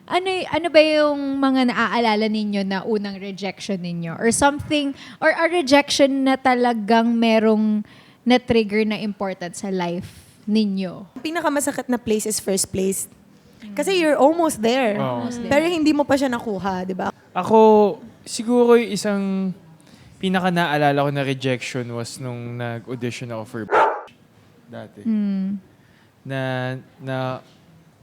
ano ba yung mga naaalala ninyo na unang rejection ninyo? Or something, or a rejection na talagang merong na-trigger na important sa life ninyo? Pinakamasakit na place is first place. Kasi you're almost there. Pero hindi mo pa siya nakuha, di ba? Ako, siguro yung isang pinaka naalala ko na rejection was nung nag-audition ako for dati.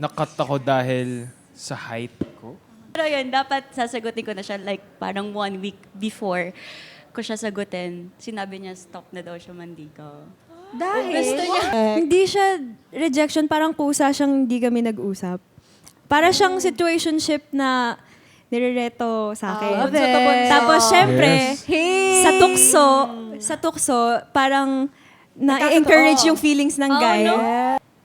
Na-cut ako dahil sa height ko. Pero yun, dapat sasagutin ko na siya like parang 1 week before ko siya sagutin. Sinabi niya stop na daw siya mandigaw. Dahil hindi siya rejection, parang kusa siyang hindi kami nag-usap. Para siyang situationship na nirereto sa akin. Tapos syempre, sa tukso, parang na-encourage yung feelings ng guy.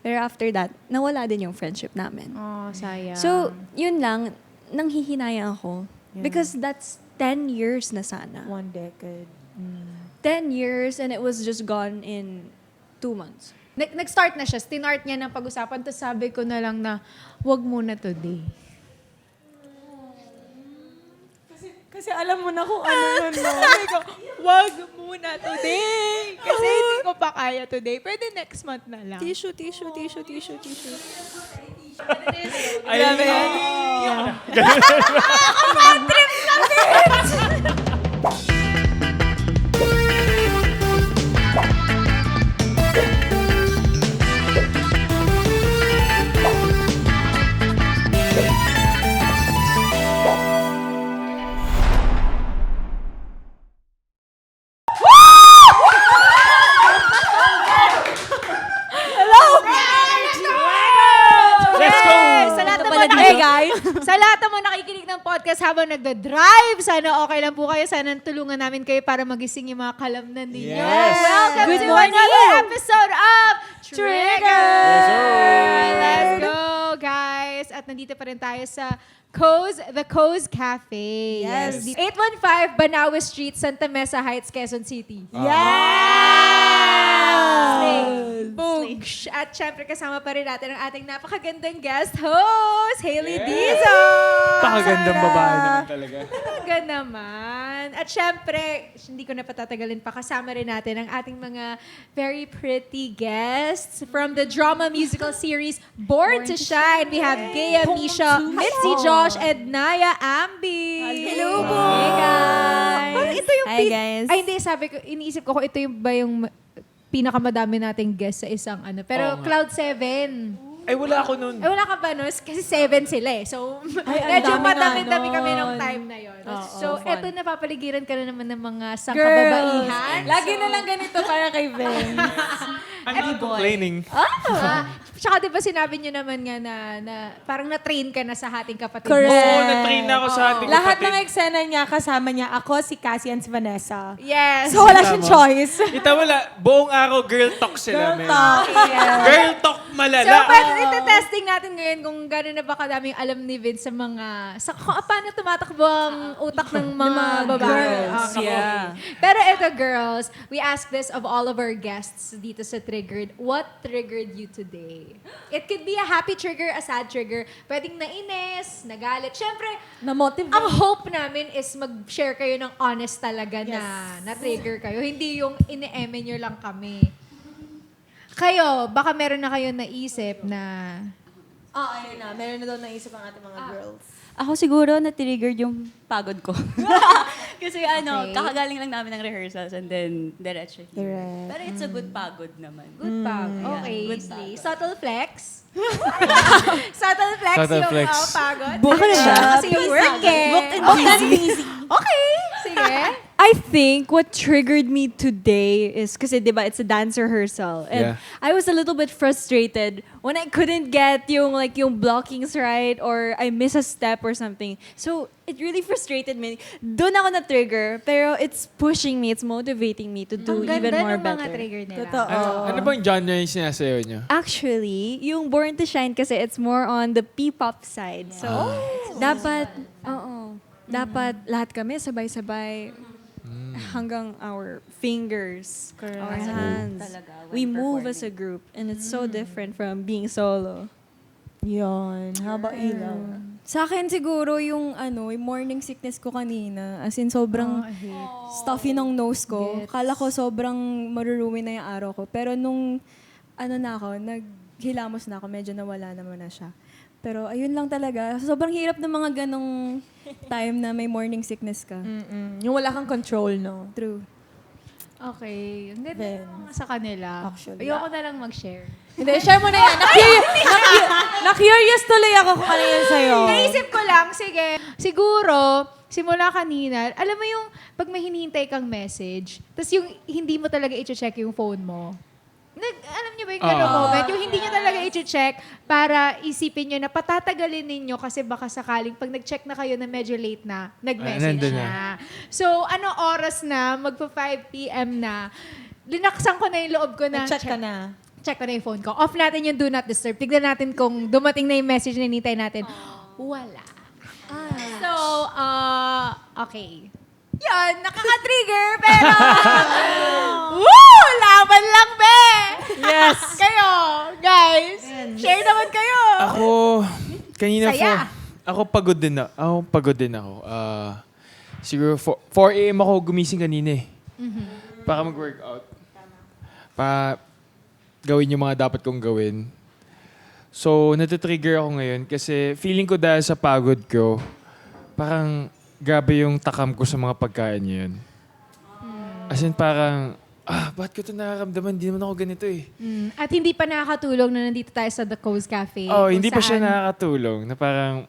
Pero after that, nawala din yung friendship namin. Oh, sayang. So, yun lang, nanghihinayang ako. Because that's 10 years na sana. 1 decade. 10 years and it was just gone in 2 months. Nag-start na siya. Stinart niya ng pag-usapan. Tapos sabi ko na lang na, wag muna today. Kasi alam mo na kung ano yun, no? Sabi ko, wag muna today. Kasi hindi ko pa kaya today. Pwede next month na lang. Tissue. Grabe yan. Let's go! Sa lahat ng mga guys, sa lahat ng mga nakikinig ng podcast habang nagda-drive, sana okay lang po kayo. Sana tulungan namin kayo para magising yung mga kalamnan ninyo. Yes! Welcome Good to morning! another episode of Trigger! Yes, sir! Let's go, guys! At nandito pa rin tayo sa The Co's Cafe. Yes. 815 Banawe Street, Santa Mesa Heights, Quezon City. Boogs! At syempre kasama pa rin natin ang ating napakagandang guest host, Hailey Dizon! Pakagandang babae naman talaga. Talaga naman. At syempre, hindi ko na patatagalin pa, kasama rin natin ang ating mga very pretty guests from the drama musical series Born to Shine. We have Gaya Misha, Mitzi Josh, and Naya Ambi. Hello po! Hey guys! Parang ito yung Hi, guys. Ay, hindi, sabi ko, iniisip ko kung ito yung ba yung pinakamadami nating guests sa isang ano. Pero Oo nga. Cloud7. Ay, wala ako nun. Wala ka ba nun? Kasi 7 sila eh. So, Ay, ang medyo dami madami-dami nga kami nun. nung time na yon. So, fun. eto napapaligiran ka na naman ng mga sangkababaihan. Lagi na lang ganito para kay Vince. I'm not complaining. Tsaka di ba sinabi niyo naman nga na parang na-train ka na sa hating kapatid Correct. mo? Oo, na-train na ako sa ating Lahat kapatid. ng eksena niya, kasama niya, ako, si Cassie, and si Vanessa. Yes. So wala siyang choice. Kita wala, buong araw girl talk sila. Girl men. talk. Girl talk So, malala. ite-testing natin ngayon kung gano'n na ba kadaming alam ni Vince sa mga, kung paano tumatakbo ang utak ng mga babae. girls, Okay. yeah. Pero eto, girls, we ask this of all of our guests dito sa Triggered. What triggered you today? It could be a happy trigger, a sad trigger. Pwedeng nainis, nagalit. Siyempre, Na-motivate. ang hope namin is mag-share kayo ng honest talaga na trigger kayo. Hindi yung ine-eme nyo lang kami. Kayo, baka meron na kayo naisip na... Ayun na. Meron na daw naisip ang ating mga girls. Ako siguro na-triggered yung pagod ko. Kasi Okay. kakagaling lang namin ng rehearsals and then diretso. Direct. Pero it's a good pagod naman. Good pag. Okay. good Slay. pagod. Subtle flex. Subtle flex Subtle yung flex. pagod. Ako na ba? Kasi yung work eh. Booked and busy. Okay. Sige. I think what triggered me today is kasi diba it's a dance rehearsal and Yeah. I was a little bit frustrated when I couldn't get yung blockings right or I miss a step or something. So it really frustrated me. Doon ako na-trigger pero it's pushing me, it's motivating me to do Ang even ganda more ng mga better. trigger nila. Totoo. Ano bang genre yung sinasayaw nyo? Actually, yung Born to Shine kasi it's more on the P-pop side. So dapat dapat lahat kami sabay-sabay hanggang our fingers, our Correct. hands. Talaga, when We move performing. as a group and it's so different from being solo. Yun. How about you, love? Sa akin siguro yung yung morning sickness ko kanina. As in, sobrang stuffy ng nose ko. Kala ko sobrang maruruwi na yung araw ko. Pero nung naghilamos na ako, medyo nawala naman na siya. Pero ayun lang talaga. Sobrang hirap ng mga ganong time na may morning sickness ka. Yung wala kang control, no? True. Okay. Ang ganda Then, naman sa kanila. actually. Ayoko na lang mag-share. Hindi, share mo na yan. Na-curious tuloy ako kung ano yan sa'yo. Naisip ko lang, sige, siguro, simula kanina, alam mo yung pag may hinihintay kang message, tapos yung hindi mo talaga i-check yung phone mo. Alam niyo ba yung gano'ng moment? Yung hindi niyo talaga i-check para isipin niyo na patatagalin ninyo kasi baka sakaling pag nag-check na kayo na medyo late na, nag-message nandun na. So, ano oras na, magpa 5 p.m. na, linaksan ko na yung loob ko na. Nag-chat ka na. Check ko na yung phone ko. Off natin yung do not disturb. Tignan natin kung dumating na yung message na hinintay natin. Wala. So, okay. Yan, nakaka-trigger, pero... Woo! Laban lang, be! Yes. Kayo, guys. Share naman kayo. Ako, kanina Saya. ako pagod din na. Siguro 4 a.m. ako gumising kanina eh. Para mag-workout. Para gawin yung mga dapat kong gawin. So, natitrigger ako ngayon kasi feeling ko dahil sa pagod ko, parang grabe yung takam ko sa mga pagkain yun. As in parang, ba't ko ito nararamdaman? Hindi naman ako ganito eh. At hindi pa nakakatulong na nandito tayo sa The Coast Cafe. Oh, kung hindi pa siya saan- nakakatulong. Na parang,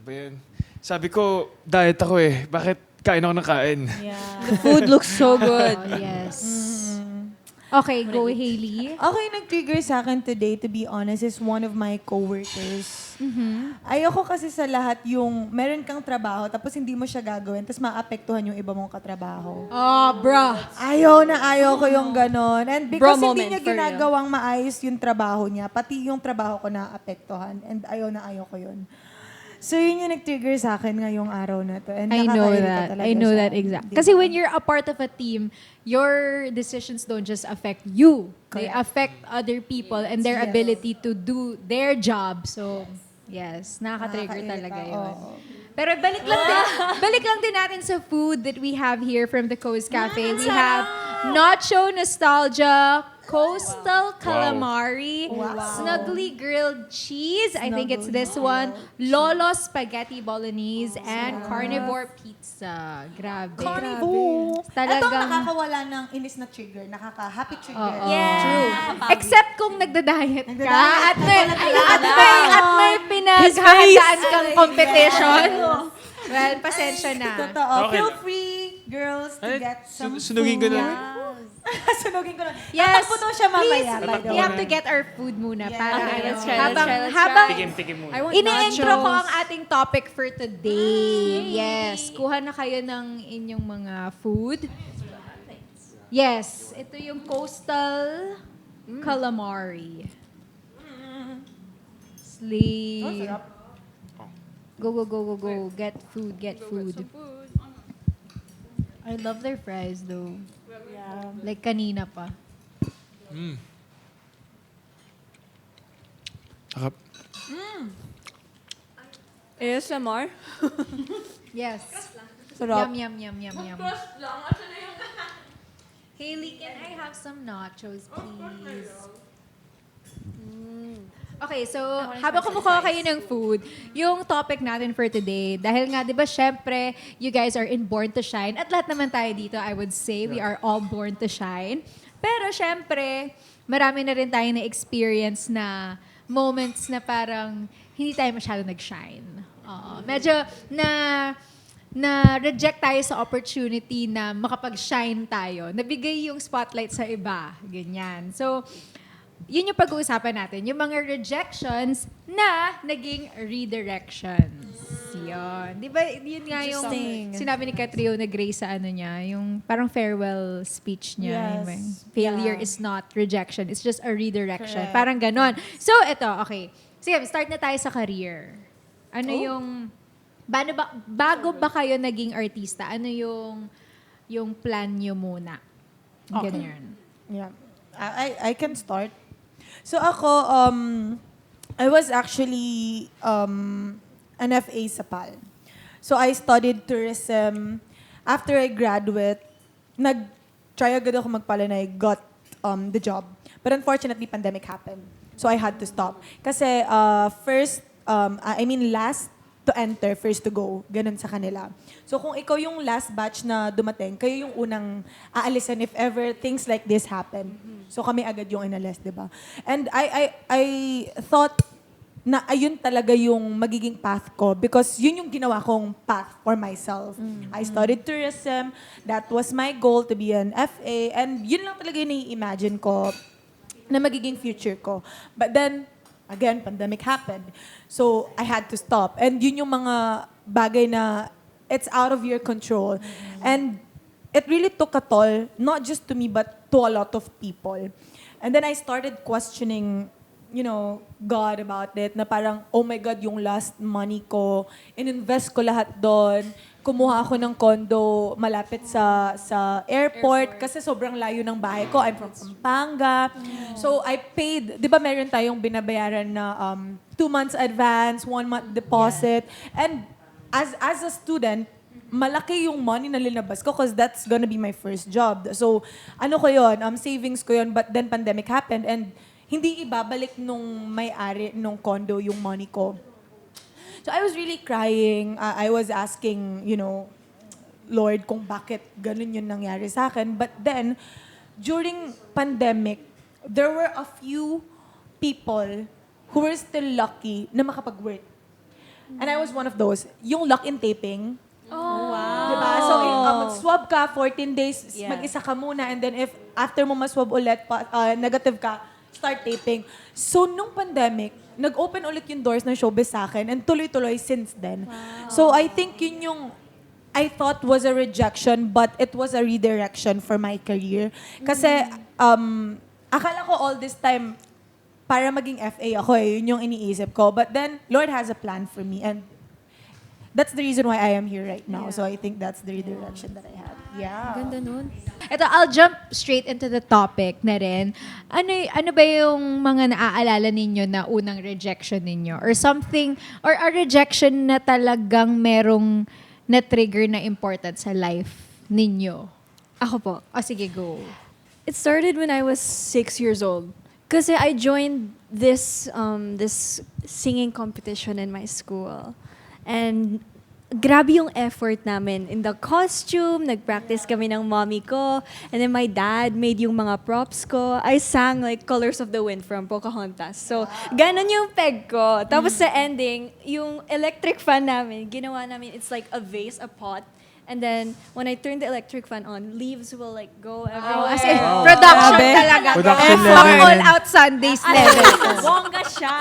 ba yun? Sabi ko, diet ako eh. Bakit kain ako ng kain? Yeah. Food looks so good. Oh, yes. Okay, go Hailey. Okay, nag-trigger sa akin today, to be honest, is one of my coworkers. Ayoko kasi sa lahat yung meron kang trabaho, tapos hindi mo siya gagawin, tapos maapektuhan yung iba mong katrabaho. Oh, bro. Ayaw ko yung ganon. And because Bro hindi moment niya for real. ginagawang maayos yung trabaho niya, pati yung trabaho ko naapektuhan. And ayaw ko yun. So yun yung nag-trigger sa akin ngayong araw na to. And I know nakakairita that. talaga I know siya. that exact. Di Kasi ba? when you're a part of a team, your decisions don't just affect you. They affect other people and their Yes. ability to do their job. So, yes, nakaka-trigger Nakakairita, talaga yun. oo. Pero balik lang din natin sa food that we have here from the Coast Cafe. We have Nacho Nostalgia, Coastal Calamari, Snuggly Grilled Cheese, I think it's this one, Lolo Spaghetti Bolognese, and Carnivore Pizza. Grabe. Carnivore. Talagang- Ito nakakawala ng inis na trigger. Nakaka-happy trigger. True. Except kung nagda-diet ka Nagda-diet. at may pinaghahandaan kang competition. Well, pasensya na. Totoo. Okay Feel lang. free, girls, to Ano? get some Sunugin ko food. na. Sunugin ko na. Yes. Tatakbo daw siya mamaya, Please, by the we way. have to get our food muna. Yeah. Para Okay, let's try, habang Tikim muna. ini-intro ko ang ating topic for today. Yes. Kuha na kayo ng inyong mga food. Yes. Ito yung Coastal Calamari. Slay. Go. Get food. I love their fries though. Yeah. Like kanina pa. Sarap. ASMR? Yes. Sarap. Yum. Hailey, can I have some nachos, please? Okay, so habang kumukuha kayo ng food, yung topic natin for today, dahil nga, di ba, syempre, you guys are in Born to Shine, at lahat naman tayo dito, I would say, we are all born to shine. Pero syempre, marami na rin tayo na experience na moments na parang hindi tayo masyado nag-shine. Medyo na-reject tayo sa opportunity na makapag-shine tayo. Nabigay yung spotlight sa iba. Ganyan. So, yun yung pag-uusapan natin. Yung mga rejections na naging redirections. Yun. Di ba, yun nga yung sinabi ni Katrio na Grace sa ano niya, yung parang farewell speech niya. Yes. Yung failure Yeah. is not rejection. It's just a redirection. Correct. Parang ganon. So, ito, okay. Sige, start na tayo sa career. Ano yung... bago ba kayo naging artista, ano yung plan nyo muna? Okay. Ganyan. Yeah. I can start. So ako, I was actually an FA sa PAL. So I studied tourism. After I graduate, nag-try agad ako magpala and I got the job. But unfortunately, pandemic happened. So I had to stop. Kasi last to enter, first to go. Ganun sa kanila. So kung ikaw yung last batch na dumating, kayo yung unang aalisan if ever things like this happen. So kami agad yung inalis, di ba? And I thought na ayun talaga yung magiging path ko because yun yung ginawa kong path for myself. I studied tourism. That was my goal, to be an FA. And yun lang talaga yung nai-imagine ko na magiging future ko. But then, again, pandemic happened. So, I had to stop. And yun yung mga bagay na it's out of your control. And it really took a toll, not just to me, but to a lot of people. And then I started questioning, God about it, na parang, oh my God, yung last money ko, ininvest ko lahat doon. Kumuha ako ng condo malapit sa airport kasi sobrang layo ng bahay ko. I'm from Pampanga. So I paid, di ba meron tayong binabayaran na 2 months advance, 1 month deposit. And as a student, malaki yung money na linabas ko because that's gonna be my first job. So ano ko yun, savings ko yun, but then pandemic happened and hindi ibabalik nung may-ari nung condo yung money ko. So I was really crying. I was asking, Lord, kung bakit ganun yung nangyari sa akin. But then, during pandemic, there were a few people who were still lucky na makapag-work. And I was one of those. Yung lock-in taping. Oh, wow. Diba? So, mag-swab ka, 14 days, mag-isa ka muna. And then if after mo ma-swab ulit, negative ka, start taping. So, nung pandemic, nag-open ulit yung doors ng showbiz sa akin and tuloy-tuloy since then. Wow. So I think yun yung I thought was a rejection but it was a redirection for my career. Kasi akala ko all this time para maging FA ako yun yung iniisip ko. But then Lord has a plan for me and that's the reason why I am here right now. So I think that's the redirection that I had. Yeah. Ganda nun. Ito, I'll jump straight into the topic na rin. Ano ba yung mga naaalala ninyo na unang rejection ninyo? Or something, or a rejection na talagang merong na-trigger na important sa life ninyo? Ako po. O sige, go. It started when I was 6 years old. Kasi I joined this singing competition in my school. And grabe yung effort namin in the costume, nag-practice kami ng mommy ko, and then my dad made yung mga props ko. I sang like Colors of the Wind from Pocahontas. So, ganun yung peg ko. Tapos sa ending, yung electric fan namin, ginawa namin, it's like a vase, a pot. And then, when I turn the electric fan on, leaves will like go everywhere. As in, production talaga. Production Effort. level. All out Sundays level. Bongga siya.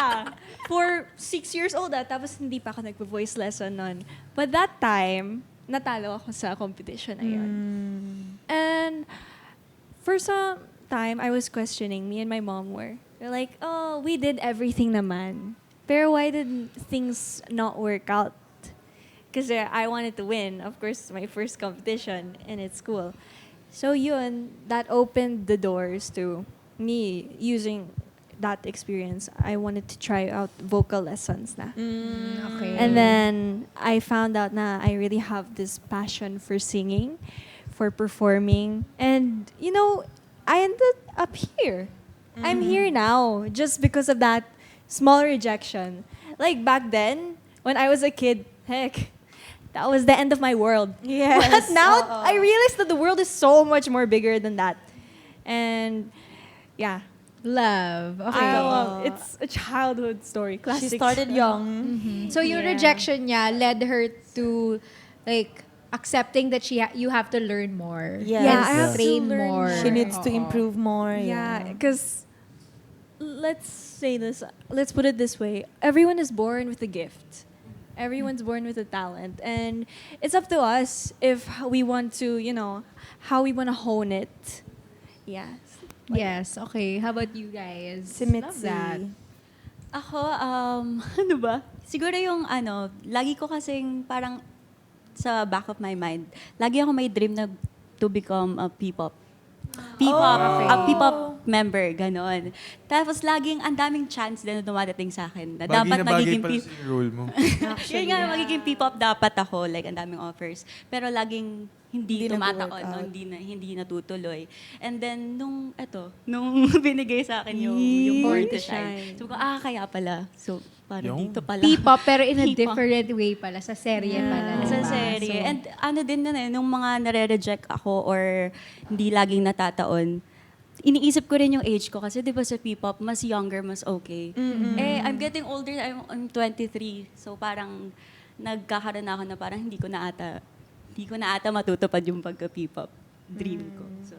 For 6 years old tapos hindi pa ako nagpo-voice lesson nun. But that time, natalo ako sa competition na yun. And for some time, I was questioning, me and my mom were like, oh, we did everything naman. Pero why did things not work out? Kasi I wanted to win, of course, my first competition and it's school. So yun, that opened the doors to me using that experience. I wanted to try out vocal lessons na. Okay. And then I found out na I really have this passion for singing, for performing. And, I ended up here. I'm here now just because of that small rejection. Like back then, when I was a kid, heck, that was the end of my world. Yes. But now, I realized that the world is so much more bigger than that. And, yeah. Love. Okay. I love it's a childhood story. Classic. She started young. So yung rejection niya led her to like accepting that you have to learn more. Yes. Yeah, I have to train learn more. She needs to Oo. improve more. Yeah, because let's say this. Let's put it this way: everyone is born with a gift. Everyone's born with a talent, and it's up to us if we want to, how we want to hone it. Yeah. Yes, okay. How about you guys? Si Love Mitzi. that. Ako, ano ba? Siguro yung lagi ko kasing parang sa back of my mind, lagi ako may dream na to become a P-pop. P-pop, a P-pop member, ganon. Tapos laging ang daming chance din na dumadating sa akin na dapat Bagay na bagay magiging pala sa role mo. Yun nga, magiging P-pop dapat ako. Like, ang daming offers. Pero laging hindi Hindi tumataon, nag-work no? out. hindi natutuloy. And then, nung binigay sa akin yung Born to Shine, sabi ko, kaya pala. So, parang Yung dito pala. P-pop, pero in a P-pop. different way pala. Sa serye pala. Sa diba? serye. So, And ano din nun nung mga nare-reject ako or hindi laging natataon, iniisip ko rin yung age ko kasi 'di ba sa P-pop mas younger mas okay. I'm getting older, I'm 23. So parang nagkakaroon na ako na parang hindi ko na ata matutupad yung pagka P-pop dream ko. So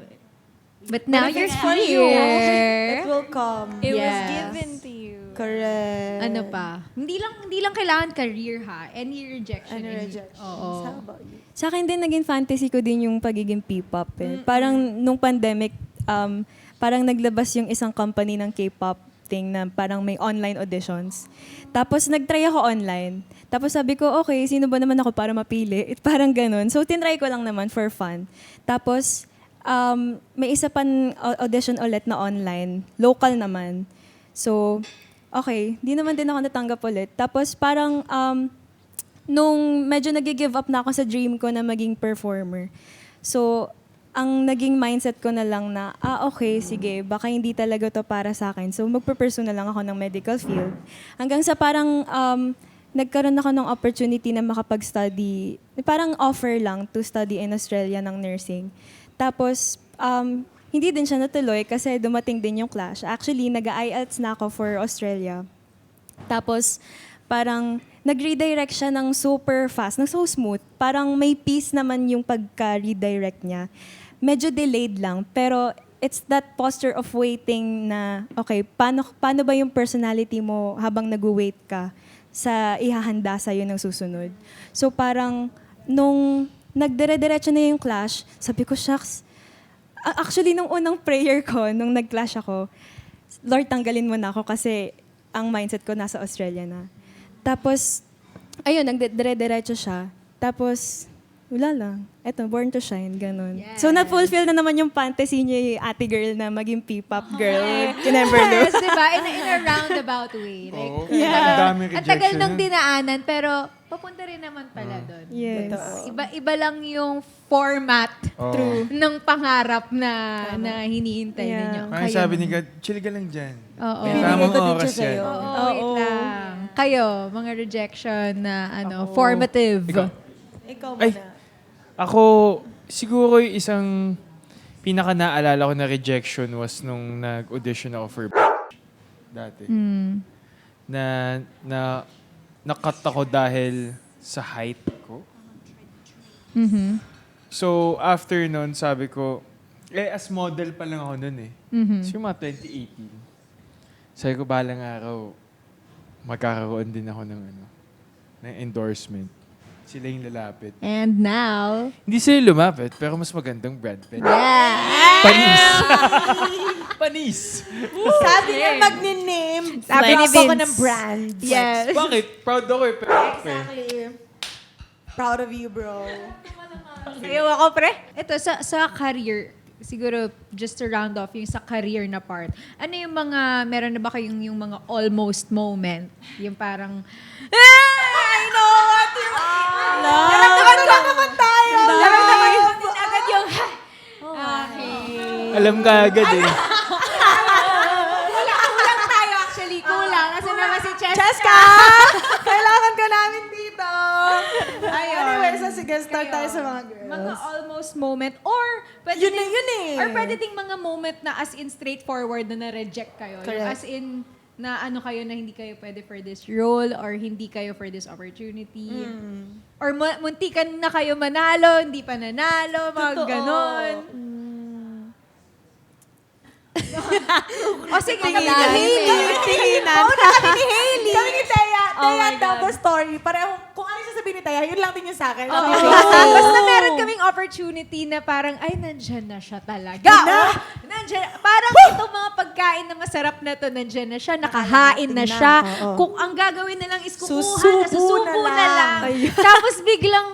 but now But if you're it's for you, here. it will come. It was Yes. given to you. Correct. Ano pa? Hindi lang kailangan career ha. Any rejection. Ano rejection? Oo. How about you? Sa akin din, naging fantasy ko din yung pagiging P-pop. Parang nung pandemic, parang naglabas yung isang company ng K-pop thing na parang may online auditions. Tapos nag-try ako online. Tapos sabi ko, okay, sino ba naman ako para mapili? Parang ganun. So tinry ko lang naman for fun. Tapos may isa pang audition ulit na online. Local naman. So, okay, di naman din ako natanggap ulit. Tapos parang nung medyo nag-give up na ako sa dream ko na maging performer. So, ang naging mindset ko na lang na, okay, sige, baka hindi talaga to para sa akin. So, magpe-pursue na lang ako ng medical field. Hanggang sa parang nagkaroon ako ng opportunity na makapag-study, parang offer lang to study in Australia ng nursing. Tapos, hindi din siya natuloy kasi dumating din yung clash. Actually, nag-IELTS na ako for Australia. Tapos, parang nag-redirect siya ng super fast, ng so smooth. Parang may peace naman yung pagka-redirect niya. Medyo delayed lang, pero it's that posture of waiting na, okay, paano ba yung personality mo habang nag-wait ka sa ihahanda sa'yo ng susunod? So parang, nung nagdire-diretso na yung clash, sabi ko, shucks, actually, nung unang prayer ko, nung nag-clash ako, Lord, tanggalin mo na ako kasi ang mindset ko nasa Australia na. Tapos, ayun, nagdire-diretso siya. Tapos, wala lang. Eto, Born to Shine, ganun. Yes. So, na-fulfill na naman yung fantasy niya yung ate girl na maging P-pop girl. Remember, no? Yes, diba? In a roundabout way. Like, Oo. Ang daming ang tagal rejection nang nun. dinaanan, pero papunta rin naman pala doon. Yes. Iba lang yung format Oo. ng pangarap na hiniintay Yeah. ninyo. Parang sabi ni God, chill ka lang dyan. Oo. May Binigay tamang ko din oras siya sa'yo. yan. Oo, wait lang. Kayo, mga rejection na formative. Ikaw. Ikaw Ay. muna. Ako, siguro yung isang pinaka naalala ko na rejection was nung nag-audition ako for dati. Na-cut ako dahil sa height ko. So, after nun, sabi ko, as model pa lang ako nun eh. So, yung mga 2018. Sabi ko, balang araw, magkakaroon din ako ng endorsement. Sila yung lalapit. And now, Hindi sila lumapit, pero mas magandang Brad Pitt. Panis! Panis! Sabi niya magni-name. Sabi ni Drop ako Vince. ng brand. yes. Bakit? Proud ako eh. Pero, Exactly. Proud of you, bro. Sayo ako, pre. Ito, sa career, siguro just to round off yung sa career na part, ano yung mga, meron na ba kayong yung mga almost moment? Yung parang, I know what you Naramdaman ko naman tayo. Naramdaman ko din agad yung, okay. alam ka agad eh. Kulang tayo actually, kulang. Kasi naman si Cheska. Cheska! Kailangan ka namin dito. Ayun. Anyway, so sige, start tayo sa mga girls. Mga almost moment or pwede Yun na yun eh. Or pwede ding mga moment na as in straightforward na na-reject kayo. Yung Correct. as in na ano kayo na hindi kayo pwede for this role or hindi kayo for this opportunity. Or muntikan na kayo manalo, hindi pa nanalo, mga Totoo. ganon. O sige, Tinginan. Kami ni Hailey. Kami ni Taya. Oh Taya my God. double story. Pareho, kung ano yung sasabihin ni Taya, yun lang din yung sa akin. Oo. Okay. Basta meron kaming opportunity na parang, ay, nandyan na siya talaga. Na! Nandyan, parang itong mga pagkain na masarap na to, nandyan na siya, nakahain na siya. Oo. Kung ang gagawin na lang is kukuha Susubo na, susubo na na lang. lang. Tapos biglang,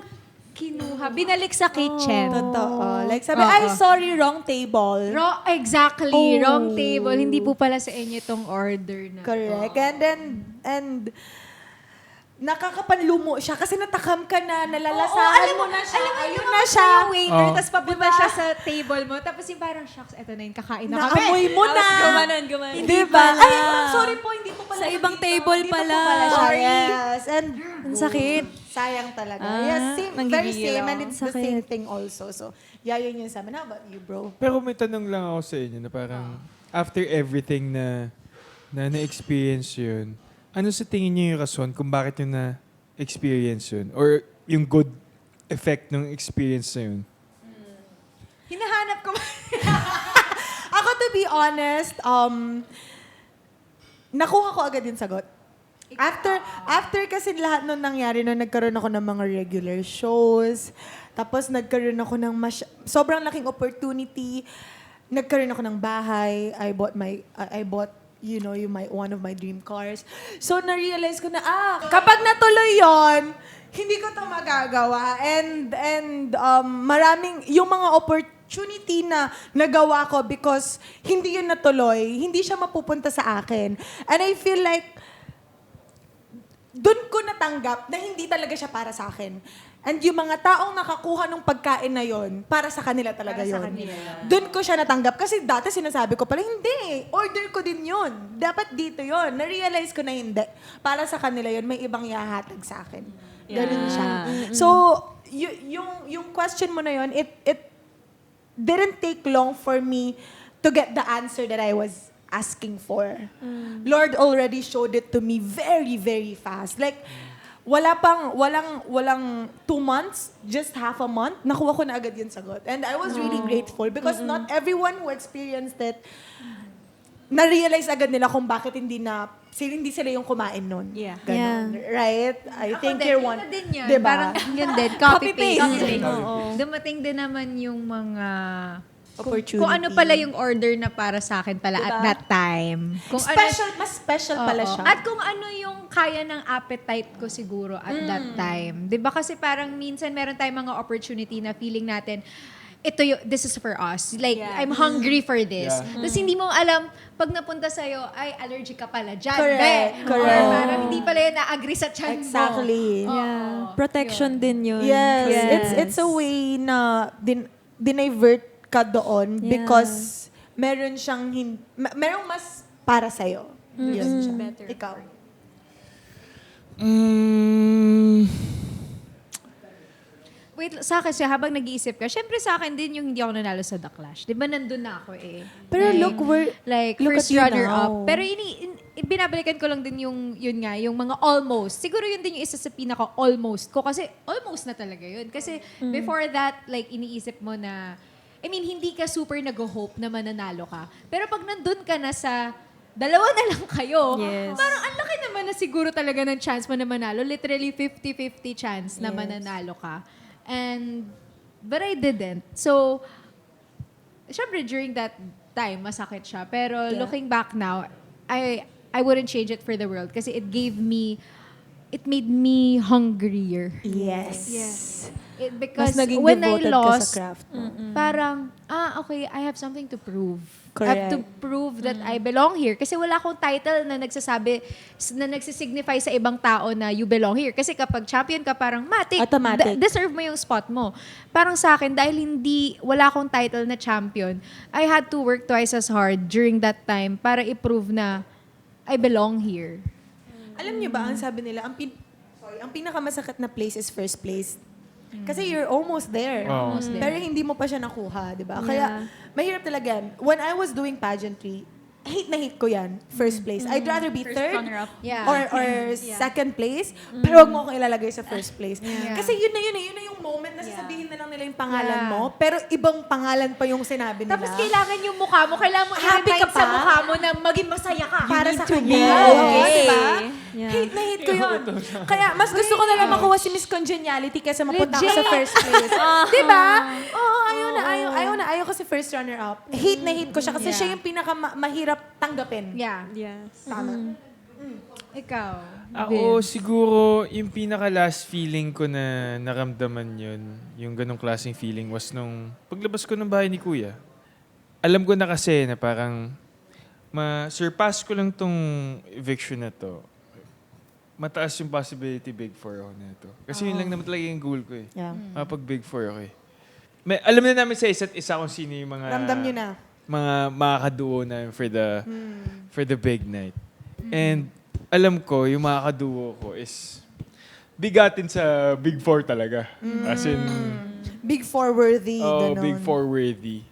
kinuha, binalik sa kitchen. Totoo. Like sabi, Oo. ay, sorry, wrong table. Exactly. Oh. Wrong table. Hindi po pala sa inyo itong order na. Correct. And nakakapanlumo siya kasi natakam ka na, nalalasahan mo na siya. Ayun na siya. Waiter, Oh. tapos papunta siya sa table mo. Tapos yung parang, shucks, eto na yun, kakain na kami. Naamoy mo na. Gumanon. Hindi ba? Ay, ma'am, sorry po, hindi po pala. Sa ibang dito. table Dito po pala. siya. Sorry. Yes. And Ang sakit. sayang talaga. Ah, Yes, same, very nanggigigil same. ako. And it's the Sakit. same thing also. So, yeah, yun yung sabi. How about you, bro? Pero may tanong lang ako sa inyo na parang after everything na na-experience yun, ano sa tingin niyo yung rason kung bakit yun na-experience yun? Or yung good effect ng experience na yun? Hinahanap ko. Ako, to be honest, nakuha ko agad yung sagot. After kasi lahat nung nangyari, nung nagkaroon ako ng mga regular shows, tapos nagkaroon ako ng sobrang laking opportunity, nagkaroon ako ng bahay, I bought one of my dream cars. So, na-realize ko na, kapag natuloy yon, hindi ko to magagawa. And maraming, yung mga opportunity na nagawa ko because hindi yun natuloy, hindi siya mapupunta sa akin. And I feel like, doon ko natanggap na hindi talaga siya para sa akin. And yung mga taong nakakuha ng pagkain na yon, para sa kanila talaga yon. Doon ko siya natanggap. Kasi dati sinasabi ko pala, hindi. Order ko din yon. Dapat dito yon. Na-realize ko na hindi. Para sa kanila yon, may ibang yahatag sa akin. Ganun siya. So, yung question mo na yon, it didn't take long for me to get the answer that I was asking for. Lord already showed it to me very, very fast. Like, walang 2 months, just half a month, nakuha ko na agad yung sagot. And I was really grateful because not everyone who experienced it, na-realize agad nila kung bakit hindi sila yung kumain nun. Yeah. Ganon. Right? I think you're one. Ito din yun. Diba? Parang yun din. Copy-paste. Copy-paste. Dumating din naman yung mga Opportunity. Kung ano pala yung order na para sa akin pala at Diba? that time. Kung Mas special pala Oo. siya. At kung ano yung kaya ng appetite ko siguro at that time. 'Di ba kasi parang minsan meron tayong mga opportunity na feeling natin this is for us. Like, I'm hungry for this. Yeah. Tapos hindi mo alam, pag napunta sa'yo, ay, allergic ka pala dyan. Correct, Be. correct. Or parang hindi pala yun na-agree sa tiyan mo. Exactly. Yeah. Protection din yun. Yes. It's a way na dinivert ka doon Yeah. because meron siyang merong mas para sa'yo. Yun siya. Better. Ikaw. Wait, sa akin siya, habang nag-iisip ka, syempre sa akin din yung hindi ako nanalo sa The Clash. Di ba nandun na ako eh. Pero Like, look, like look first at you runner-up. now. Pero binabalikan ko lang din yun nga, yung mga almost. Siguro yun din yung isa sa pinaka-almost ko. Kasi almost na talaga yun. Kasi before that, like iniisip mo na, I mean, hindi ka super nag-hope na mananalo ka. Pero pag nandun ka na sa dalawa na lang kayo, Yes. parang ang laki naman na siguro talaga ng chance mo na manalo. Literally 50-50 chance na mananalo ka. But I didn't. So, syempre during that time, masakit siya. Pero looking back now, I wouldn't change it for the world kasi it made me hungrier. Yes. Because Mas naging when I devoted ka sa lost, craft mo. parang, okay, I have something to prove. I Correct. have to prove that I belong here. Kasi wala akong title na nagsisignify sa ibang tao na you belong here. Kasi kapag champion ka, parang matik, Automatic. deserve mo yung spot mo. Parang sa akin, dahil wala akong title na champion, I had to work twice as hard during that time para i-prove na I belong here. Alam niyo ba, ang sabi nila, ang pinakamasakit na place is first place. Kasi you're almost there. Almost there. Pero hindi mo pa siya nakuha, di ba? Kaya, mahirap talaga yan. When I was doing pageantry, hate na hate ko yan, first place. I'd rather be First third runner-up. Yeah. or second place, pero wag mo akong ilalagay sa first place. Yeah. Kasi yun na yung moment na sasabihin na lang nila yung pangalan mo, pero ibang pangalan pa yung sinabi nila. Tapos kailangan yung mukha mo, kailangan mo Happy ka i-remind sa pa? mukha mo na maging masaya ka. para sa kanya. be Okay. okay. Diba? Yeah. Hate na hate ko yun. Kaya mas gusto ko na lang makuha si Miss Congeniality kaysa mapunta ako sa Legit. first place. Diba? Oo, ayaw ko si first runner-up. Hate na hate ko siya kasi Yeah. siya yung pinakamahirap tanggapin. Yeah. Yes. Tama. Ikaw. Ako Vince. siguro, yung pinaka-last feeling ko na naramdaman yun, yung ganong klaseng feeling was nung paglabas ko ng bahay ni Kuya. Alam ko na kasi na parang ma-surpass ko lang tong eviction na to. Mataas yung possibility big 4 ako na ito. Kasi yun lang naman talaga yung goal ko eh. Yeah. Mapag big 4 ako eh. Alam na namin sa isa't isa kung sino yung mga Ramdam nyo na. mga makakaduo na for the big night. And alam ko, yung makakaduo ko is bigatin sa Big Four talaga. As in, Big Four worthy. oh, ganon. Big Four worthy.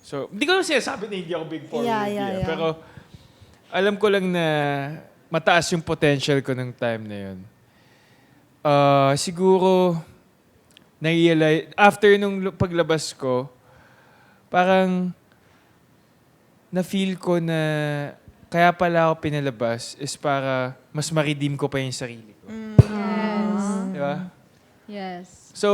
So, hindi ko naman sinasabi na hindi ako Big Four Yeah, worthy. yeah, ah. yeah. Pero, alam ko lang na mataas yung potential ko ng time na yun. Siguro, after nung paglabas ko, parang na-feel ko na kaya pala ako pinalabas is para mas ma-redeem ko pa yung sarili ko. Yes. Di ba? Yes. So,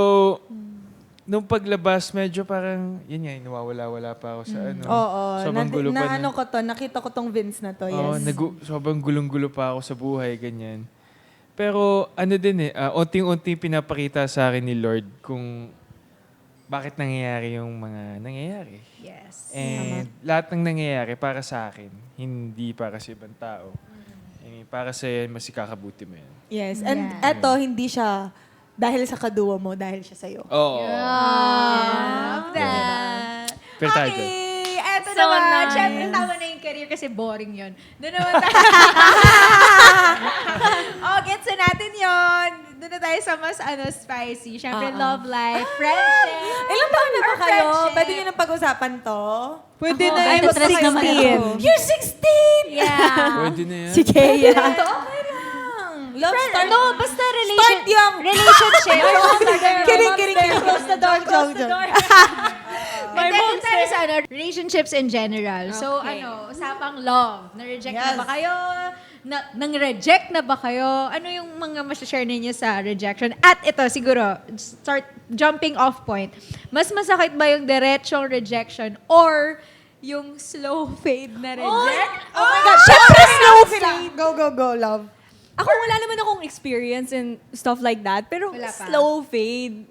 nung paglabas, medyo parang, yun nga, nawawala-wala pa ako sa ano. Oo. Sobrang gulo pa na ano ko to, nakita ko tong Vince na to, Oo, yes. sobrang gulong-gulo pa ako sa buhay, ganyan. Pero ano din unting-unting pinapakita sa akin ni Lord kung bakit nangyayari yung mga nangyayari. Yes. And lahat ng nangyayari para sa akin, hindi para sa ibang tao. I mean, para sa yan, mas ikakabuti mo yan. Yes. And eto, hindi siya dahil sa kaduwa mo, dahil siya sa'yo. Oo. Love that. Pero tayo doon. Okay, eto So naman. nice. Siyempre, tama na yung career kasi boring yun. Doon naman tayo. Gets na natin yun. Doon na tayo sa mas spicy. Siyempre, love life, friendship. Ilang taon na ba Or kayo? friendship. Pwede nyo nang pag-usapan to? Pwede Ako, na I'm yung stress naman ako. You're 16! Yeah. Pwede na yan. Si Kea. Love start. No, basta Start young. relationship. Kidding. Close the door. Close the door. My mom tayo sa relationships in general. So, usapang love. Na-reject na Yes. ba kayo? Nang-reject na ba kayo? Ano yung mga masashare ninyo sa rejection? At ito, siguro, start jumping off point. Mas masakit ba yung diretsong rejection or yung slow fade na reject? Oh my God. Siyempre slow fade. Go, love. Ako wala naman akong experience in stuff like that, pero Wala pa. slow fade.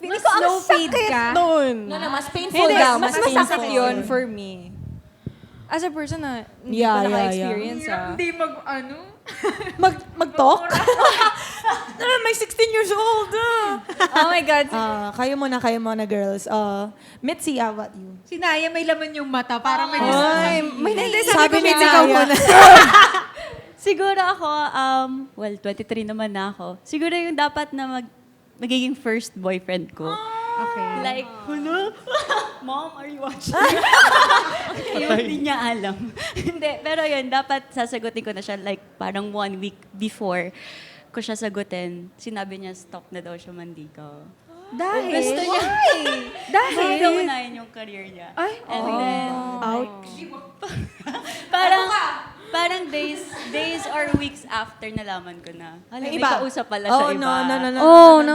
Mas slow fade ka? Doon. No, mas painful Hindi, daw. mas painful. masakit yun for me. As a person na hindi Yeah, ko yeah, naka-experience Hindi Mag-talk? May 16 years old. Oh my God. Kayo muna, girls. Mitzi, how about you? Si Naya may laman yung mata. Parang may gusto Ay, sabihin. may hindi, Sabi sabi ko, ni Mitzi, ikaw Naya. muna. Siguro ako, 23 naman na ako. Siguro yung dapat na magiging first boyfriend ko. Okay. Like, Mom, are you watching? Yung hindi niya alam. Hindi, pero yun, dapat sasagutin ko na siya like parang 1 week before ko siya sagutin. Sinabi niya, stop na daw siya mandigaw. Dahil? Gusto niya. Dahil? Gusto niya unahin yung career niya. Ay, And then, Ouch. parang days or weeks after nalaman ko na. May iba? kausap pala sa iba. Oh, no.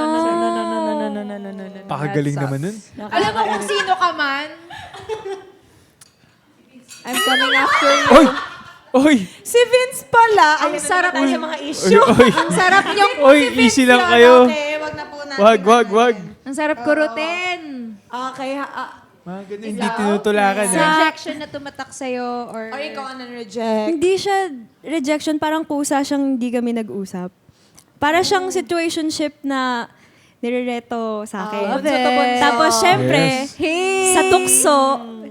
Pakagaling naman nun. Alam mo kung sino ka man? I'm coming after you. Oy! Oy! Si Vince pala. Ang sarap tayo niya. sa mga issue. Oy! Ang sarap niyong... Oy, easy lang kayo. Okay, wag na po natin. Wag. Ang sarap kurutin. Okay, Mga ganun, hindi tinutulakan eh. Rejection na tumatak sa'yo or... or ikaw ang reject. Hindi siya rejection, parang kusa siyang hindi kami nag-usap. Para siyang situationship na nirereto sa akin. Love it. Tapos, syempre, Yes.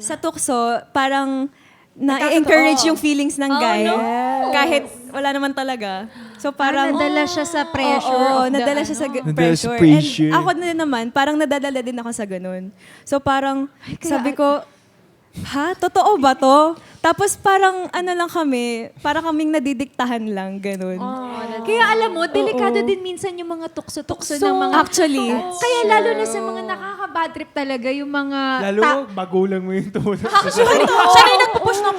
sa tukso, parang na-encourage yung feelings ng guy. Kahit wala naman talaga. So parang... nadala siya sa pressure Oo, of the nadala siya sa Nadala sa pressure. pressure. And ako na naman, parang nadadala din ako sa ganun. So parang, sabi ko, ha? Totoo ba to? Tapos parang ano lang kami, parang kaming nadidiktahan lang, ganun. Kaya alam mo, delikado din minsan yung mga tukso-tukso ng mga... Actually. Kaya lalo na sa mga nakaka-bad trip talaga, yung mga... Lalo, magulang mo yung tumutok. Siya na yung nagpupush ng,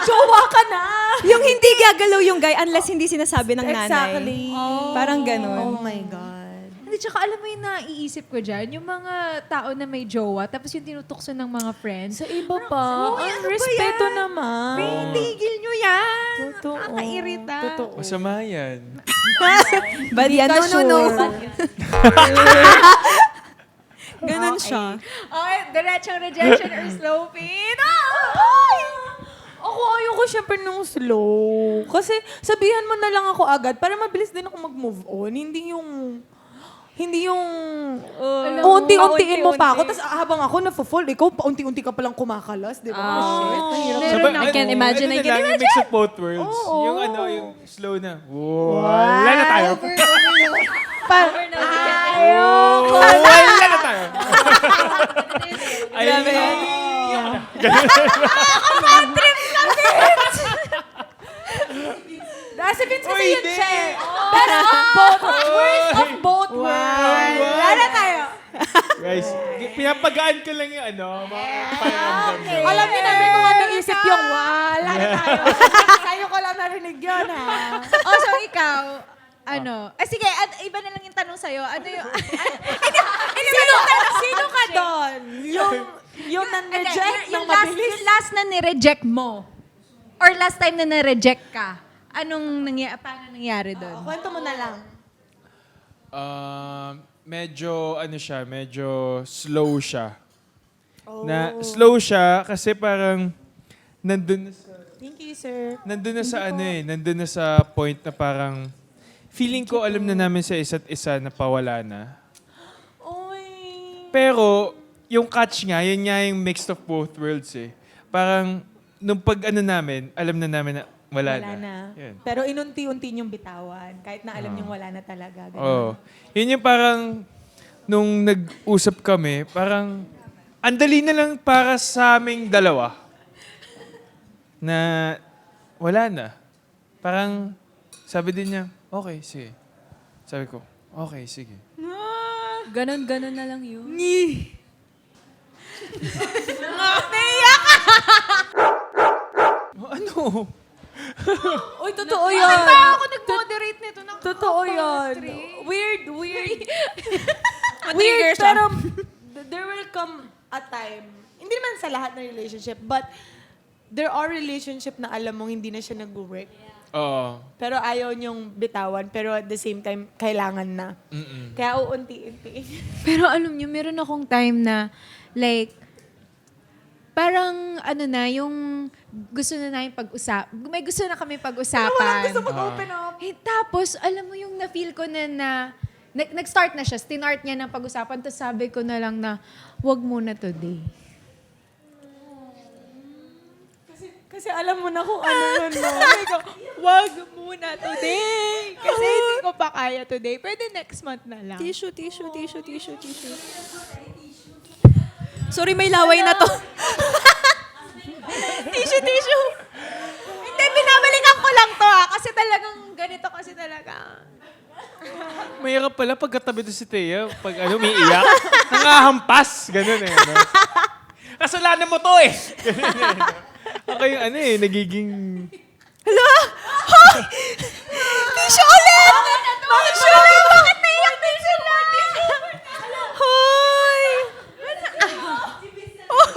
jowa ka na! Yung hindi gagalaw yung guy unless hindi sinasabi ng nanay. Exactly. Parang ganun. Oh my God. Hindi, Hindi, tsaka alam mo yung naiisip ko dyan, yung mga tao na may jowa, tapos yung tinutukso ng mga friends. Sa iba pa, Uy, ang ano ba respeto yan? naman. Tigil nyo yan! Totoo. Nakakairita. Totoo. Masama yan. But Hindi yan, ka no. sure. Ganun siya. Okay, diretsong rejection or slow feed. Ako ayoko syempre nung slow. Kasi sabihan mo na lang ako agad para mabilis din ako mag-move on. Hindi yung unti-untiin mo pa ako. Tapos habang ako na-fall, ikaw paunti-unti ka palang kumakalas. Di ba? Shit. Ang hirap. Meron I can imagine, I can Yung mix of both worlds. Oo. Yung yung slow na. Wala na tayo. Wala na tayo. Grabe. Nasa Vince kasi Uy, yun di. siya eh. Pero worst of both worlds. Wala na tayo. Guys, pinapagaan ko lang yung pakiramdam nyo. Alam niyo na rin kung anong isip yung wala na tayo. Sa'yo ko lang narinig yun ha. Oh, so ikaw, sige, iba na lang yung tanong sa'yo. Ano yung, Sino ka doon? Yung nan-reject ng mabilis? yung last na ni-reject mo. Or last time na na-reject ka. Paano nangyari doon? Kwento mo na lang. Medyo slow siya. Slow siya kasi parang nandun na sa Thank you, sir. nandun na sa point na parang feeling ko alam na namin sa isa't isa na pawala na. Oy. Pero yung catch nga, yun nga yung mixed of both worlds eh. Parang nung namin, alam na namin na wala na. Yun. Pero inunti-unti niyong bitawan. Kahit na alam niyong wala na talaga. Ganun. Oo. Yun yung parang, nung nag-usap kami, parang, andali na lang para sa aming dalawa. Na, wala na. Parang, sabi din niya, okay, sige. Sabi ko, okay, sige. Ganon na lang yun. Ano? Uy, totoo yan. Ako nag-moderate nito ng Totoo yan. three. Weird. Weird, pero there will come a time, hindi naman sa lahat ng relationship, but there are relationship na alam mong hindi na siya nag-work. Oo. Pero ayaw niyong bitawan, pero at the same time, kailangan na. Kaya uunti-unti. Pero alam niyo, meron akong time na, like, parang, yung gusto na namin may gusto na kami pag-usapan. Gusto mag-open up. Tapos, alam mo yung na-feel ko na nag-start na siya, tinart niya ng pag-usapan, tapos sabi ko na lang na, wag muna today. Kasi alam mo na kung ano yun, no? Sabi ko, wag muna today. Kasi hindi ko pa kaya today. Pwede next month na lang. Tissue. Sorry, may laway na to. Tissue. Hindi, binabalikan ko lang to kasi talagang ganito kasi talaga. Mahirap pala pagkatabi doon si Thea, pag umiiyak, nangahampas, ganun eh. No? Kasalanan mo to eh. Ganun eh. Ako yung nagiging... Tissue ulit! Bakit naiyak din sila? Hoy!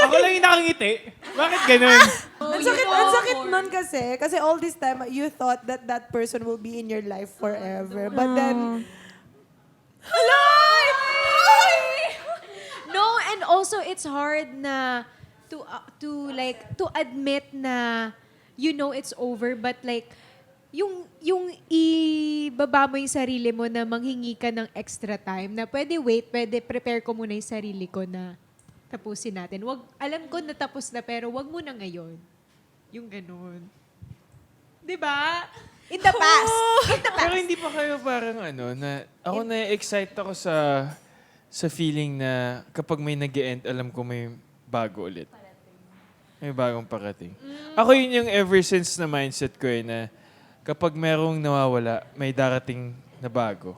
Ako lang yung nakangiti. Bakit ganun? Ang sakit nun kasi. Kasi all this time, you thought that that person will be in your life forever. But then, No, and also it's hard na to admit na you know it's over, but like yung ibaba mo yung sarili mo na manghingi ka ng extra time na pwede prepare ko muna yung sarili ko na tapusin natin. Alam ko na tapos na pero wag mo na ngayon. Yung ganun. 'Di ba? In the past. In the past. Pero hindi pa kayo parang ako na-excite ako sa feeling na kapag may nag-end, alam ko may bago ulit. May bagong parating. Ako yun yung ever since na mindset ko na kapag merong nawawala, may darating na bago.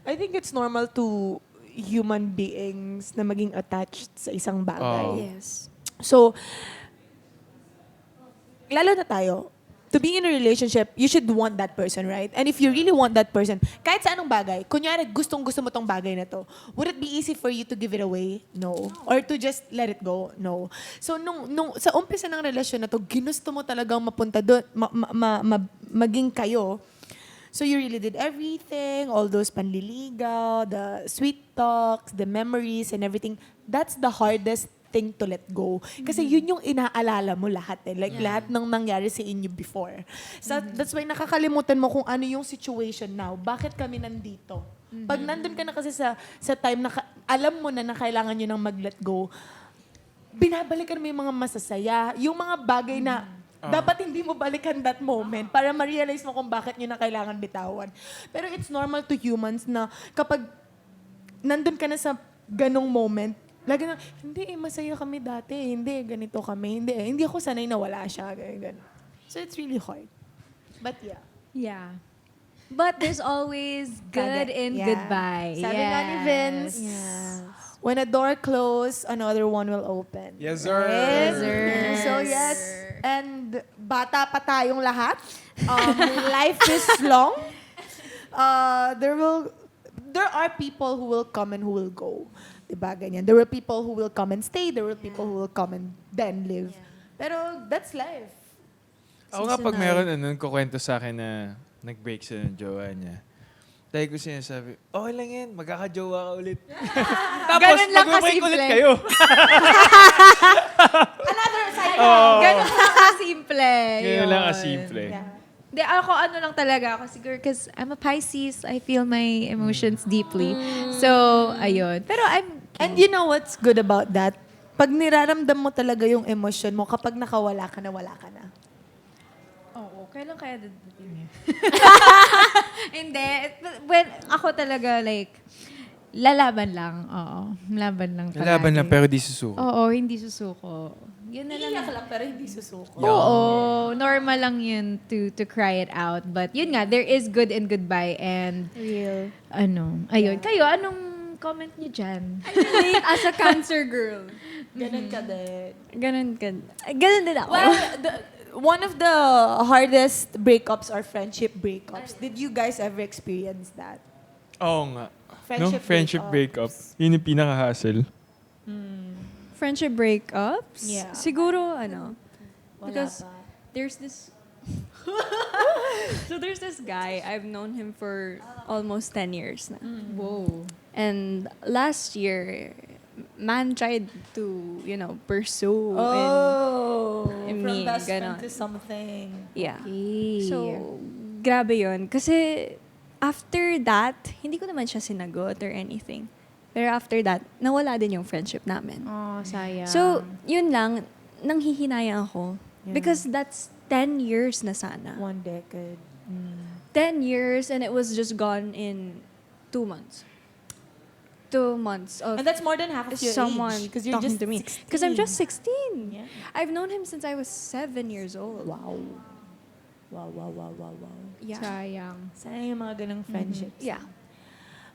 I think it's normal to human beings na maging attached sa isang bagay. Oo. Yes. So, lalo na tayo, to be in a relationship, you should want that person, right? And if you really want that person, kahit sa anong bagay, kunyari gustong-gusto mo tong bagay na to, would it be easy for you to give it away? No. Or to just let it go? No. So, nung sa umpisa ng relasyon na to, ginusto mo talagang mapunta doon, maging kayo. So you really did everything, all those panliligaw, the sweet talks, the memories and everything. That's the hardest thing to let go. Kasi yun yung inaalala mo lahat eh. Like lahat ng nangyari sa inyo before. So that's why nakakalimutan mo kung ano yung situation now. Bakit kami nandito? Pag nandun ka na kasi sa time na alam mo na kailangan nyo nang mag-let go, binabalikan mo yung mga masasaya. Yung mga bagay na dapat hindi mo balikan that moment para ma-realize mo kung bakit nyo na kailangan bitawan. Pero it's normal to humans na kapag nandun ka na sa ganong moment, lagi na, hindi masaya kami dati. Hindi, ganito kami. Hindi ako sanay na wala siya. Ganun. So it's really hard. But yeah. Yeah. But there's always good in goodbye. Sabi nga ni Vince, when a door closes, another one will open. Yes, sir. Yes, sir. So yes, and bata pa tayong lahat. Life is long. There are people who will come and who will go. Diba, ganyan. There will people who will come and stay. There will people who will come and then live. Pero that's life. Ako nga pag meron kukwento sa akin na nag-break siya ng jowa niya. Dahil ko sinasabi, okay lang yan, magkaka-jowa ka ulit. Tapos, Ganun lang mag-break kasimple. ulit kayo. Another side. Ganun lang kasimple. Ganun lang kasimple. Di, ako ano lang talaga ako siguro because I'm a Pisces, I feel my emotions deeply. So, ayun. Pero And you know what's good about that? Pag niraramdam mo talaga yung emotion mo, kapag nakawala ka na, wala ka na. Oo, kailan kaya dadating yun? Hindi. When ako talaga like, lalaban lang. Oo, laban lang palagi. Lalaban lang pero di susuko. Oo, hindi susuko. Yun na lang. Iiyak lang pero hindi susuko. Oo, normal lang yun to cry it out. But yun nga, there is good and goodbye and Real. ayun. Kayo, anong comment niyo dyan? Relate as a cancer girl. Ganun ka din. Ganun din ako. Well, one of the hardest breakups are friendship breakups. Did you guys ever experience that? Oo nga. Friendship breakup. Yun yung pinaka-hassle. Friendship breakups? Yeah. Siguro, Wala because pa. there's this... so there's this guy, I've known him for almost 10 years na. Whoa. And last year, man tried to, pursue From in me, best friend ganon. to something. Yeah. Okay. So, grabe yun. Kasi, after that, hindi ko naman siya sinagot or anything. Pero after that, nawala din yung friendship namin. Oh, sayang. So, yun lang, nanghihinayang ako. Yeah. Because that's 10 years na sana. 1 decade. 10 years and it was just gone in 2 months. 2 months of And that's more than half of your someone age. Because you're talking just to me. 16. Because I'm just 16. Yeah. I've known him since I was 7 years old. Wow. Wow. Yeah. sayang. Sana yung mga ganong friendships. Yeah.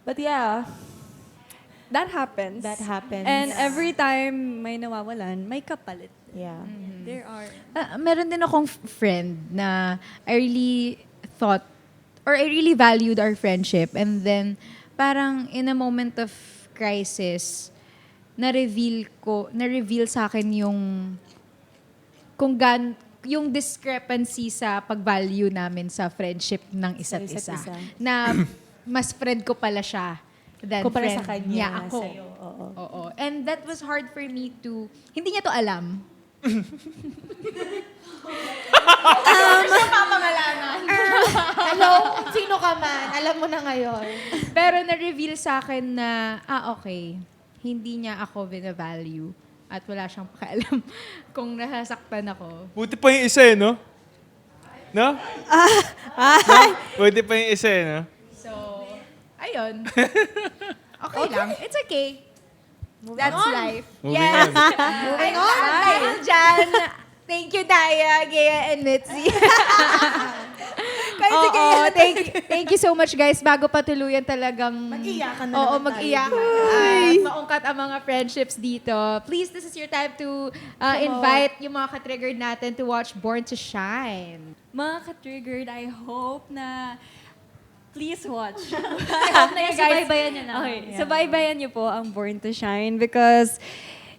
But yeah, That happens. that happens. And every time may nawawalan, may kapalit. Yeah. There are. Meron din akong friend na I really thought or I really valued our friendship and then parang in a moment of crisis na-reveal sa akin yung discrepancy sa pag-value namin sa friendship ng isa't Sa isa't isa. isa. Na mas friend ko pala siya than Kumpara friend sa kanya, niya ako. sa'yo. Oo. Oo. And that was hard for me to, hindi niya to alam. Hello, sino ka man? Alam mo na ngayon. Pero na-reveal sa akin na, okay, hindi niya ako binavalue at wala siyang pakialam kung nasasaktan ako. Buti pa yung isa no? No? Buti pa yung isa no? So, ayun. Okay lang. It's okay. That's life. Moving Yes. on. Moving on. Dahil dyan, thank you, Daya, Gea, and Mitzi. Oo, thank you so much guys. Bago pa tuluyan talagang... Mag-iyakan na Oo, naman tayo. mag-iyakan. At maungkat ang mga friendships dito. Please, this is your time to invite yung mga ka-triggered natin to watch Born to Shine. Mga ka-triggered, I hope na please watch. I hope na yung subaybayan niyo na. Okay, subaybayan niyo po ang Born to Shine because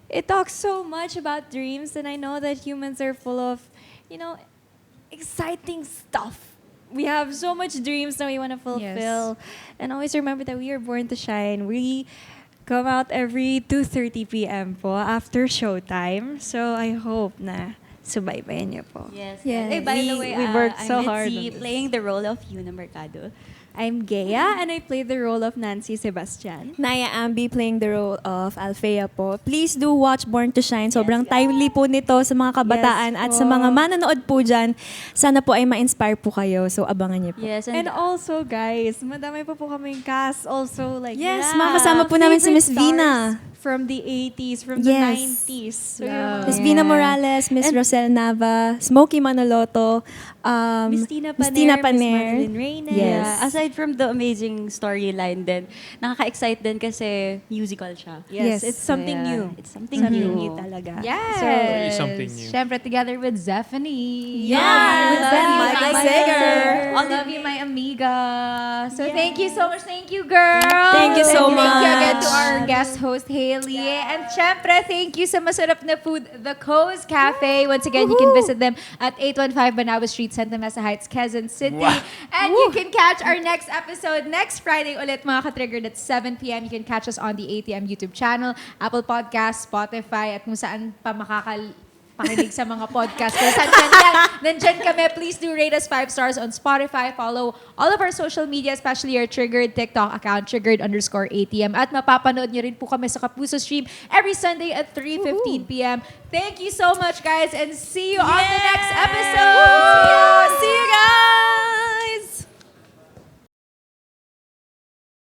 it talks so much about dreams and I know that humans are full of, exciting stuff. We have so much dreams that we want to fulfill. And always remember that we are born to shine. We come out every 2:30 p.m. po after showtime. So I hope na subaybayan niyo po. Yes. Yes. Eh, by the way, We worked so I'm hard Mitzi, on this. playing the role of Yuna Mercado. I'm Gea and I play the role of Nancy Sebastian. Naya Ambi playing the role of Alfea po. Please do watch Born to Shine. Sobrang timely po nito sa mga kabataan Yes at po. sa mga manonood po dyan. Sana po ay ma-inspire po kayo. So abangan niyo po. Yes, And also, guys, madami pa po kaming cast also. Like, Yes, makakasama po namin si Miss Vina. From the 80s, from the Yes. 90s. So, yung Miss Vina Morales, Miss Rosel Nava, Smokey Manoloto, Miss Tina Miss Paner, Tina Miss Paner. Madeline Reynes. Yes. Yeah, aside from the amazing storyline din, nakaka-excite din kasi musical siya. Yes, Yes. it's something Yeah, new. it's something Something new. new talaga. Yes. Really something new. Siyempre, together with Zephanie. Yeah, with love you, Michael Michael Sager. Sager. I love you, my amiga. So thank you so much. Thank you, girl. Thank you so Thank you again much. to our guest host, Hailey. And syempre, thank you sa masarap na food, The Co's Cafe. Once again, you can visit them at 815 Banawa Street, Santa Mesa Heights, Quezon City. And you can catch our next episode next Friday ulit, mga ka-triggered, at 7 p.m. You can catch us on the ATM YouTube channel, Apple Podcasts, Spotify, at kung saan pa pakinig sa mga podcast. Kung saan nandyan kami. Please do rate us 5 stars on Spotify. Follow all of our social media, especially our Triggered TikTok account, Triggered_ATM. At mapapanood nyo rin po kami sa Kapuso Stream every Sunday at 3:15 p.m. Thank you so much, guys, and see you on the next episode! See you guys!